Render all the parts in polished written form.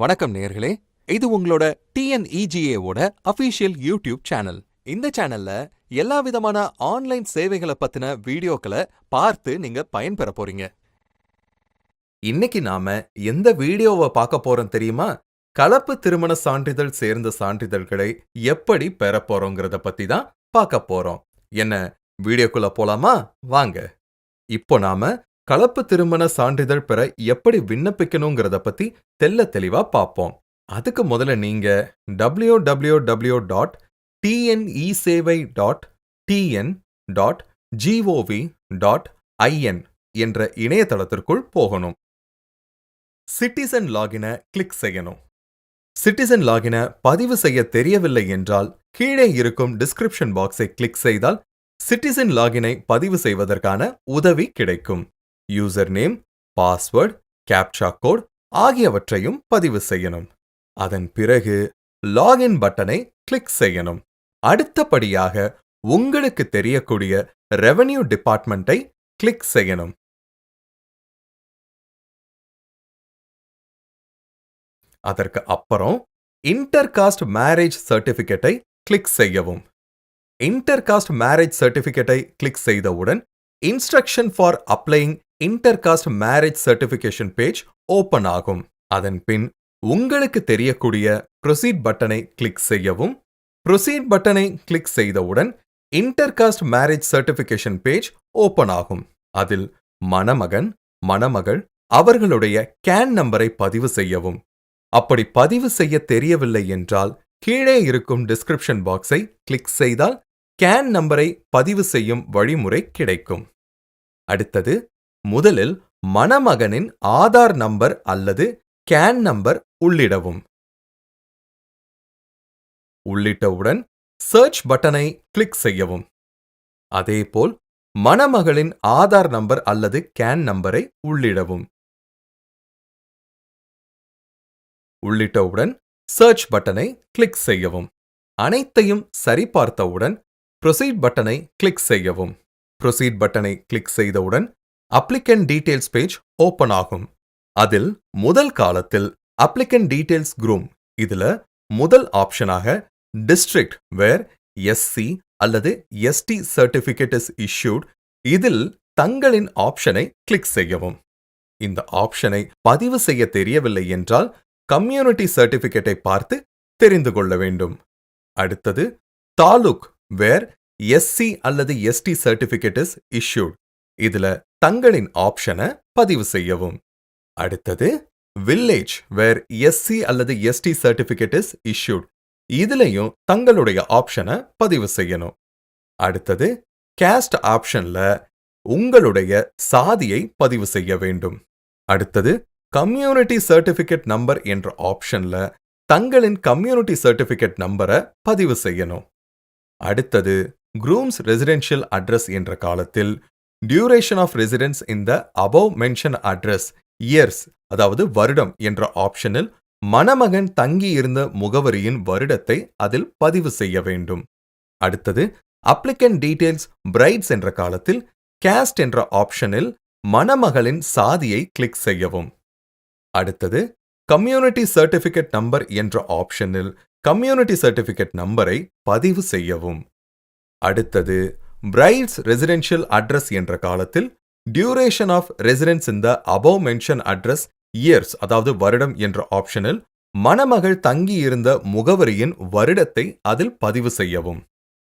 வணக்கம் நேயர்களே, இது உங்களோட TNEGA-ஓட அஃபிஷியல் யூடியூப் சேனல். இந்த சேனல்ல எல்லா விதமான ஆன்லைன் சேவைகளை பத்தின வீடியோக்களை பார்த்து நீங்க பயன்பெற போறீங்க. இன்னைக்கு நாம எந்த வீடியோவை பார்க்க போறோம் தெரியுமா? கலப்பு திருமண சான்றிதழ் சேர்ந்த சான்றிதழ்களை எப்படி பெற போறோங்கிறத பத்தி தான் பார்க்க போறோம். என்ன, வீடியோக்குள்ள போலாமா? வாங்க. இப்போ நாம கலப்பு திருமண சான்றிதழ் பெற எப்படி விண்ணப்பிக்கணுங்கிறத பத்தி தெளிவா பார்ப்போம். அதுக்கு முதல்ல நீங்க www.tnEsevai.tn.gov.in என்ற இணையதளத்திற்குள் போகணும். சிட்டிசன் லாகினை கிளிக் செய்யணும். சிட்டிசன் லாகினை பதிவு செய்ய தெரியவில்லை என்றால் கீழே இருக்கும் டிஸ்கிரிப்ஷன் பாக்ஸை கிளிக் செய்தால் சிட்டிசன் லாகினை பதிவு செய்வதற்கான உதவி கிடைக்கும். User name, password, captcha code ஆகியவற்றையும் பதிவு செய்யணும். அதன் பிறகு லாகின் பட்டனை கிளிக் செய்யணும். அடுத்தபடியாக உங்களுக்கு தெரியக்கூடிய ரெவென்யூ டிபார்ட்மெண்ட்டை கிளிக் செய்யணும். அதற்கு அப்புறம் இன்டர்காஸ்ட் மேரேஜ் சர்டிபிகேட்டை கிளிக் செய்யவும். இன்டர்காஸ்ட் மேரேஜ் சர்டிபிகேட்டை கிளிக் செய்தவுடன் instruction for applying intercaste marriage certification page open ஆகும். அதன் பின் உங்களுக்கு தெரியக்கூடிய ப்ரொசீட் பட்டனை கிளிக் செய்யவும். ப்ரொசீட் பட்டனை கிளிக் செய்தவுடன் intercaste marriage certification page open ஆகும். அதில் மணமகன், மணமகள் அவர்களுடைய கேன் நம்பரை பதிவு செய்யவும். அப்படி பதிவு செய்ய தெரியவில்லை என்றால் கீழே இருக்கும் டிஸ்கிரிப்ஷன் பாக்ஸை கிளிக் செய்தால் கேன் நம்பரை பதிவு செய்யும் வழிமுறை கிடைக்கும். அடுத்தது, முதலில் மணமகனின் ஆதார் நம்பர் அல்லது கேன் நம்பர் உள்ளிடவும். உள்ளிட்டவுடன் சர்ச் பட்டனை கிளிக் செய்யவும். அதேபோல் மணமகளின் ஆதார் நம்பர் அல்லது கேன் நம்பரை உள்ளிடவும். உள்ளிட்டவுடன் சர்ச் பட்டனை கிளிக் செய்யவும். அனைத்தையும் சரிபார்த்தவுடன் ப்ரொசீட் பட்டனை கிளிக் செய்யவும். ப்ரொசீட் பட்டனை கிளிக் செய்தவுடன் அப்ளிகன்ட் டீடைல்ஸ் பேஜ் ஓபன் ஆகும். அதில் முதல் காலத்தில் அப்ளிகன்ட் டீடைல்ஸ் குரூம், இதுல முதல் ஆப்ஷனாக டிஸ்ட்ரிக்ட் வேர் SC அல்லது ST சர்டிபிகேட் இஸ் இஷ்யூட், இதில் தங்களின் ஆப்ஷனை கிளிக் செய்யவும். இந்த ஆப்ஷனை பதிவு செய்ய தெரியவில்லை என்றால் கம்யூனிட்டி சர்டிபிகேட்டை பார்த்து தெரிந்து கொள்ள வேண்டும். அடுத்தது தாலுக் வேர் SC அல்லது ST சர்டிபிகேட் இஸ் இஷ்யூட், இதுல தங்களின் ஆப்ஷனை பதிவு செய்யவும். அடுத்தது வில்லேஜ் வேர் SC அல்லது ST சர்டிபிகேட் இஸ் இஷ்யூட், இதுலயும் தங்களுடைய ஆப்ஷனை பதிவு செய்யணும். அடுத்தது காஸ்ட் ஆப்ஷன்ல உங்களுடைய சாதியை பதிவு செய்ய வேண்டும். அடுத்தது கம்யூனிட்டி சர்டிபிகேட் நம்பர் என்ற ஆப்ஷன்ல தங்களின் கம்யூனிட்டி சர்டிபிகேட் நம்பரை பதிவு செய்யணும். அடுத்தது குரூம்ஸ் ரெசிடென்ஷியல் அட்ரஸ் என்ற காலத்தில் duration of residence in the above mention address years, அதாவது வருடம் என்ற ஆப்ஷனில் மணமகன் தங்கியிருந்த முகவரியின் வருடத்தை அதில் பதிவு செய்ய வேண்டும். அடுத்தது அப்ளிகன்ட் டீடைல்ஸ் பிரைட்ஸ் என்ற காலத்தில் காஸ்ட் என்ற ஆப்ஷனில் மணமகளின் சாதியை கிளிக் செய்யவும். அடுத்தது கம்யூனிட்டி சர்டிபிகேட் நம்பர் என்ற ஆப்ஷனில் கம்யூனிட்டி சர்டிபிகேட் நம்பரை பதிவு செய்யவும். அடுத்தது பிரைட்ஸ் ரெசிடென்ஷியல் அட்ரஸ் என்ற காலத்தில் duration of residence in the above mention address years, அதாவது வருடம் என்ற ஆப்ஷனில் மணமகள் தங்கியிருந்த முகவரியின் வருடத்தை அதில் பதிவு செய்யவும்.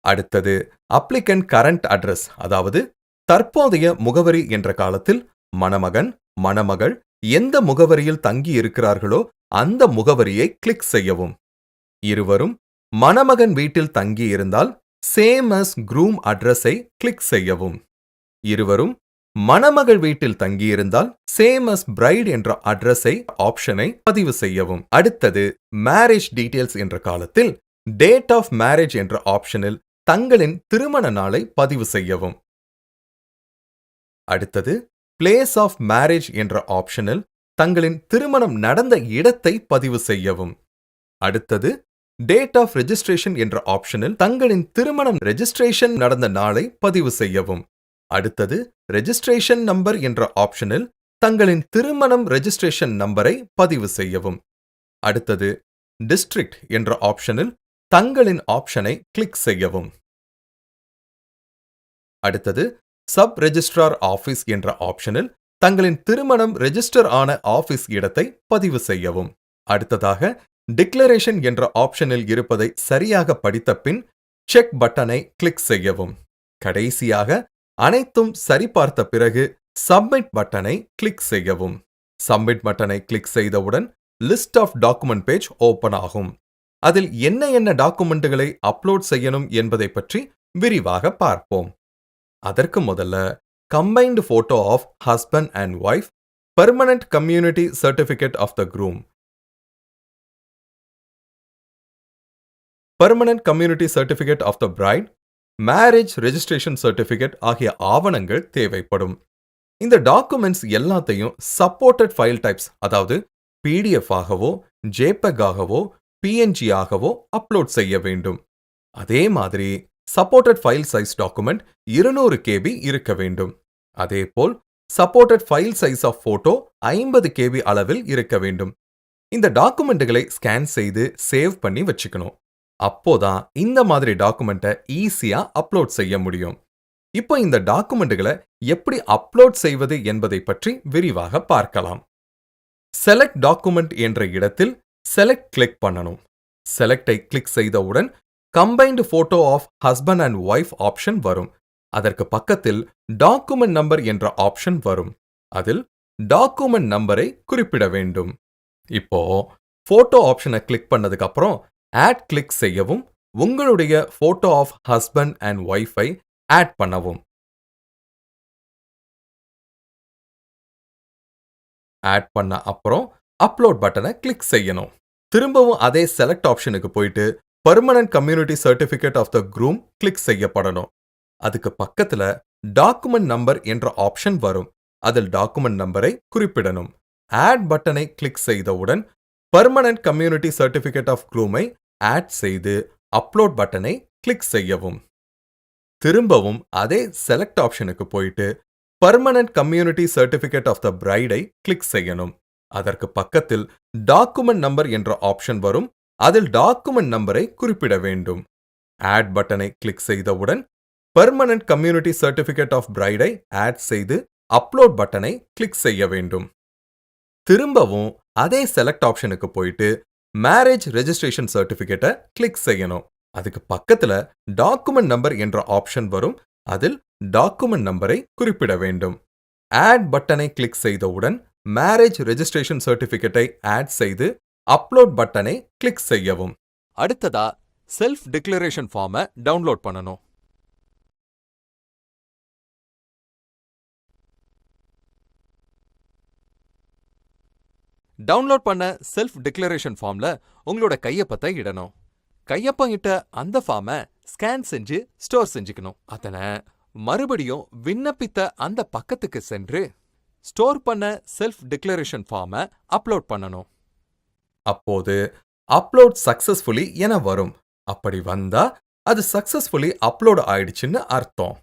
அடுத்தது அப்ளிகன்ட் கரண்ட் அட்ரஸ், அதாவது தற்போதைய முகவரி என்ற காலத்தில் மணமகன், மணமகள் எந்த முகவரியில் தங்கி இருக்கிறார்களோ அந்த முகவரியை கிளிக் செய்யவும். இருவரும் மணமகன் வீட்டில் தங்கியிருந்தால் சேம் அஸ் குரூம் அட்ரஸை கிளிக் செய்யவும். இருவரும் மணமகள் வீட்டில் தங்கியிருந்தால் சேம் அஸ் பிரைட் என்ற அட்ரஸை ஆப்ஷனை பதிவு செய்யவும். அடுத்தது மேரேஜ் டீடைல்ஸ் என்ற காலத்தில் டேட் ஆஃப் மேரேஜ் என்ற ஆப்ஷனில் தங்களின் திருமண நாளை பதிவு செய்யவும். அடுத்தது பிளேஸ் ஆஃப் மேரேஜ் என்ற ஆப்ஷனில் தங்களின் திருமணம் நடந்த இடத்தை பதிவு செய்யவும். அடுத்தது டேட் ஆஃப் ரெஜிஸ்ட்ரேஷன் என்ற ஆப்ஷனில் தங்களின் திருமணம் ரெஜிஸ்ட்ரேஷன் நடந்த நாளை பதிவு செய்யவும். அடுத்தது ரெஜிஸ்ட்ரேஷன் நம்பர் என்ற ஆப்ஷனில் தங்களின் திருமணம் ரெஜிஸ்ட்ரேஷன் நம்பரை பதிவு செய்யவும். அடுத்தது டிஸ்ட்ரிக்ட் என்ற ஆப்ஷனில் தங்களின் ஆப்ஷனை கிளிக் செய்யவும். அடுத்தது சப் ரெஜிஸ்ட்ரார் ஆபீஸ் என்ற ஆப்ஷனில் தங்களின் திருமணம் ரெஜிஸ்டர் ஆன ஆபீஸ் இடத்தை பதிவு செய்யவும். அடுத்ததாக டிக்ளரேஷன் என்ற ஆப்ஷனில் இருப்பதை சரியாக படித்த பின் செக் பட்டனை கிளிக் செய்யவும். கடைசியாக அனைத்தும் சரிபார்த்த பிறகு சப்மிட் பட்டனை கிளிக் செய்யவும். சப்மிட் பட்டனை கிளிக் செய்தவுடன் list of document page open ஆகும். அதில் என்ன டாக்குமெண்ட்டுகளை அப்லோட் செய்யணும் என்பதை பற்றி விரிவாக பார்ப்போம். அதற்கு முதல்ல combined photo of husband and wife, permanent community certificate of the groom, permanent community certificate of the bride, marriage registration certificate ஆகிய ஆவணங்கள் தேவைப்படும். இந்த டாக்குமெண்ட்ஸ் எல்லாத்தையும் சப்போர்ட்டட் ஃபைல் டைப்ஸ், அதாவது PDF ஆகவோ JPEG ஆகவோ PNG ஆகவோ அப்லோட் செய்ய வேண்டும். அதே மாதிரி supported file size document 200 KB இருக்க வேண்டும். அதேபோல் supported file size of photo 50 KB அளவில் இருக்க வேண்டும். இந்த டாக்குமெண்ட்டுகளை ஸ்கேன் செய்து சேவ் பண்ணி வச்சுக்கணும். அப்போதான் இந்த மாதிரி டாக்குமெண்ட்டை ஈஸியா அப்லோட் செய்ய முடியும். இப்போ இந்த டாக்குமெண்ட்டுகளை எப்படி அப்லோட் செய்வது என்பதை பற்றி விரிவாக பார்க்கலாம். செலக்ட் டாக்குமெண்ட் என்ற இடத்தில் செலக்ட் கிளிக் பண்ணணும். செலக்டை கிளிக் செய்தவுடன் combined photo of husband and wife option வரும். அதற்கு பக்கத்தில் டாக்குமெண்ட் நம்பர் என்ற ஆப்ஷன் வரும். அதில் டாக்குமெண்ட் நம்பரை குறிப்பிட வேண்டும். இப்போ போட்டோ ஆப்ஷனை கிளிக் பண்ணதுக்கு அப்புறம் ஆட் கிளிக் செய்யவும் உங்களுடைய போட்டோ ஆஃப் ஹஸ்பண்ட் அண்ட் ஒய்ஃபை ஆட் பண்ணவும். ஆட் பண்ண அப்புறம் அப்லோட் பட்டனை கிளிக் செய்யணும். திரும்பவும் அதே செலக்ட் ஆப்ஷனுக்கு போயிட்டு permanent community certificate of the groom click செய்யப்படணும். அதுக்கு பக்கத்துல டாக்குமெண்ட் நம்பர் என்ற ஆப்ஷன் வரும். அதில் டாக்குமெண்ட் நம்பரை குறிப்பிடணும். ஆட் பட்டனை கிளிக் செய்தவுடன் பெர்மனன்ட் கம்யூனிட்டி சர்டிபிகேட் ஆஃப் க்ரூமை ஆட் செய்து அப்லோட் பட்டனை கிளிக் செய்யவும். திரும்பவும் அதே செலக்ட் ஆப்ஷனுக்கு போயிட்டு permanent community certificate of the பிரைடை கிளிக் செய்யணும். அதற்கு பக்கத்தில் டாக்குமெண்ட் நம்பர் என்ற ஆப்ஷன் வரும். அதில் டாக்குமெண்ட் நம்பரை குறிப்பிட வேண்டும். ஆட் பட்டனை கிளிக் செய்தவுடன் பெர்மனன்ட் கம்யூனிட்டி சர்டிபிகேட் ஆஃப் பிரைடை ஆட் செய்து அப்லோட் பட்டனை கிளிக் செய்ய வேண்டும். திரும்பவும் அதே செலக்ட் ஆப்ஷனுக்கு போயிட்டு மேரேஜ் ரெஜிஸ்ட்ரேஷன் சர்டிபிகேட்டை கிளிக் செய்யணும். அதுக்கு பக்கத்துல டாக்குமெண்ட் நம்பர் என்ற ஆப்ஷன் வரும். அதில் டாக்குமெண்ட் நம்பரை குறிப்பிட வேண்டும். ஆட் பட்டனை கிளிக் செய்தவுடன் மேரேஜ் ரெஜிஸ்ட்ரேஷன் சர்டிபிகேட்டை ஆட் செய்து அப்லோட் பட்டனை கிளிக் செய்யவும். அடுத்ததா செல்ஃப் டிக்ளரேஷன் ஃபார்மை டவுன்லோட் பண்ணணும். டவுன்லோட் பண்ண செல்ஃப் டிக்ளரேஷன் ஃபார்ம்ல உங்களோட கையொப்பத்தை இடணும். கையொப்பம் இட்ட அந்த ஃபார்மை ஸ்கேன் செஞ்சு ஸ்டோர் செஞ்சுக்கணும். அதனை மறுபடியும் விண்ணப்பித்த அந்த பக்கத்துக்கு சென்று ஸ்டோர் பண்ண செல்ஃப் டிக்ளரேஷன் ஃபார்மை அப்லோட் பண்ணணும். அப்போது அப்லோட் சக்சஸ்ஃபுல்லி என வரும். அப்படி வந்தா அது சக்சஸ்ஃபுல்லி அப்லோட் ஆயிடுச்சுன்னு அர்த்தம்.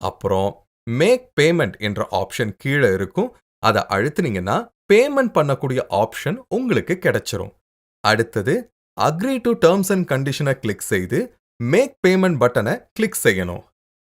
அப்புறம் மேக் பேமெண்ட் என்ற ஆப்ஷன் கீழே இருக்கும். அதை அழுத்துனீங்கன்னா பேமெண்ட் பண்ணக்கூடிய ஆப்ஷன் உங்களுக்கு கிடைச்சிரும். அடுத்தது அக்ரி டு டேர்ம்ஸ் அண்ட் கண்டிஷனை கிளிக் செய்து மேக் பேமெண்ட் பட்டனை கிளிக் செய்யணும்.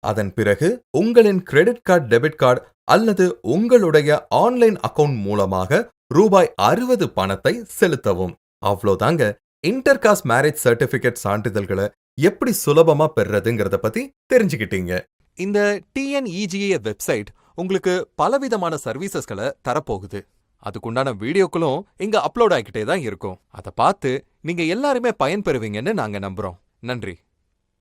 அதன் பிறகு உங்களின் கிரெடிட் கார்டு, டெபிட் கார்டு அல்லது உங்களுடைய ஆன்லைன் அக்கவுண்ட் மூலமாக ₹60 பணத்தை செலுத்தவும். அவ்வளோதாங்க. இன்டர்காஸ்ட் மேரேஜ் சர்டிபிகேட் சான்றிதழ்களை எப்படி சுலபமா பெறதுங்கிறத பத்தி தெரிஞ்சுக்கிட்டீங்க. இந்த TNEGA வெப்சைட் உங்களுக்கு பலவிதமான சர்வீசஸ்களை தரப்போகுது. அதுக்குண்டான வீடியோக்களும் இங்க அப்லோட் ஆகிக்கிட்டே தான் இருக்கும். அதை பார்த்து நீங்க எல்லாருமே பயன்பெறுவீங்கன்னு நாங்க நம்புறோம். நன்றி.